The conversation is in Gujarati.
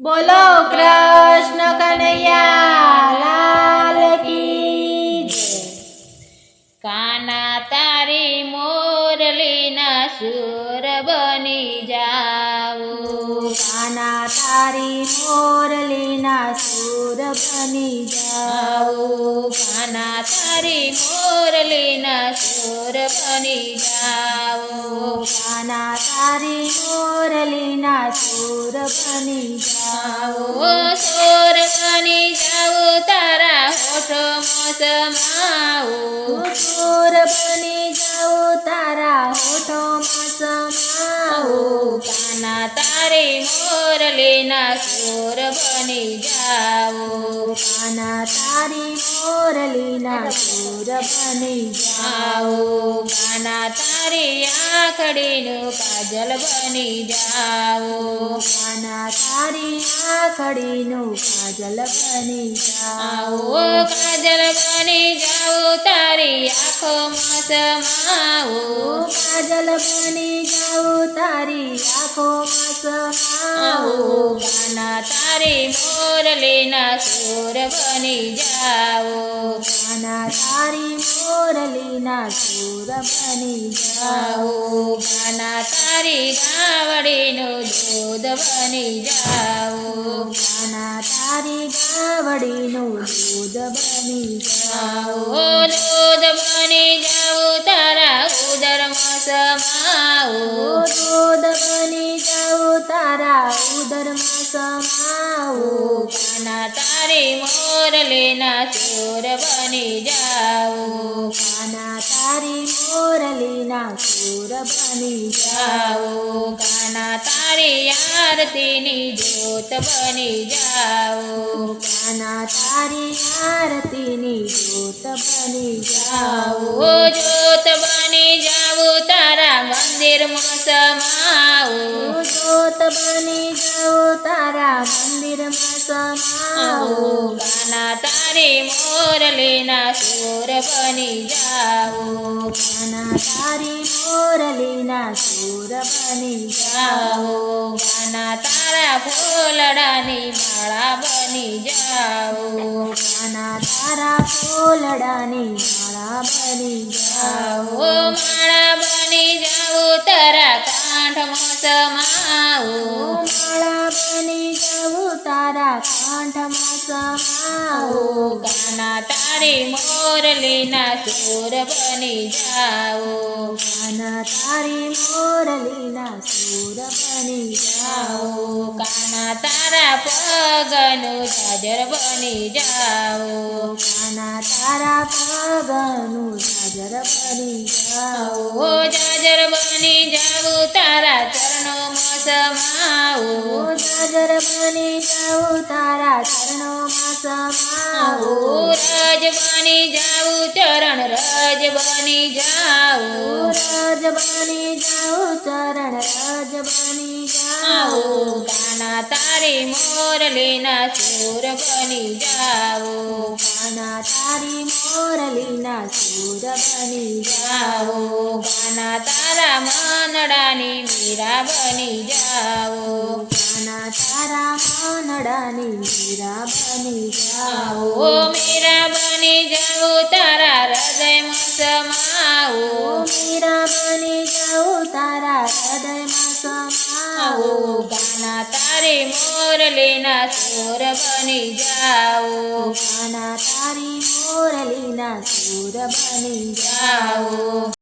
બોલો કૃષ્ણ કનૈયા લાલ કી જય। કાના તારી મોરલીના સુર બની જાઉં, કાના તારી મોરલીના સુર બની જાઉં, કાના તારી મોરલીના સુર બની જાઉં, કાના તારી મોરલીના સુર બની જાઉં, સુર બની જાઉં તારા હોઠમાં સમાઉં, સુર બની જાઉં તારા હોઠોમાં સમાઉં, કાના તારી મોરલીના સુર બની જાઉં, કાના તારી મોરલીના સુર બની જાઉં, કાના તારી આંખડીનું કાજલ બની જાઉં, કાના તારી આંખડીનું કાજલ બની જાઉં, કાજલ બની જાઉં તારી આંખોમાં સમાઉં, કાજલ બની જાઉં તારી આંખોમાં સમાઉં, કાના તારી મોરલીના સુર બની જાઉં, કાના તારી મોરલીના સુર બની જાઉં, કાના તારી ગાવડીનું દૂધ બની જાઉં, કાના તારી ગાવડીનું દૂધ બની જાઉં, દૂધ બની જાઉં તારા ઉદરમાં સમાઉં, દૂધ બની જાઉં તારા ઉદરમાં સમાઉં, કાના તારી મોરલીના સુર બની જાઉં, કાના તારી મોરલીના સુર બની જાઉં, કાના તારી આરતીની જ્યોત બની જાઉં, કાના તારી આરતીની જ્યોત બની જાઉં, જ્યોત બની જાઉં તારા મંદિરમાં સમાઉં, જ્યોત બની જાઉં તારા મંદિરમાં સમાઉં, કાના તારી મોરલીના સુર બની જાઉં, કાના તારી મોરલીના સુર બની જાઉં, કાના તારા ફૂલડાની માળા બની જાઉં, કાના તારા ફૂલડાની માળા બની જાઉં, માળા બની જાઉં તારા કાંઠમાં સમાઉં, માળા બની જાઉં તારા કાંઠમાં સમાઉં, કાના તારી મોરલીના સુર બની જાઉં, કાના તારી મોરલીના સુર બની જાઉં, કાના તારા પગનું જાજર બની જાઉં, કાના તારા પગનું જાજર બની જાઉં, જાજર બની જાઉં તારા ચરણોમાં સમાઉં, જાજર બની જાઉં તારા ચરણોમાં સમાઉં, રજ બની જાઉં ચરણ રજ બની જાઉં, રજ બની જાઉં ચરણ રજ બની જાઉં, કાના તારી મોરલીના સુર બની જાઉં, કાના તારી મોરલીના સુર બની જાઉં, કાના તારા મનડાની મીરા બની જાઉં, કાના તારા મનડાની મીરા બની જાઉં, મીરા બની જાઉં તારા હૃદયમાં સમાઉં, મીરા બની જાઉં તારા હૃદયમાં સમાઉં, કાના તારી મોરલીના સુર બની જાઉં, કાના તારી મોરલીના સુર બની જાઉં।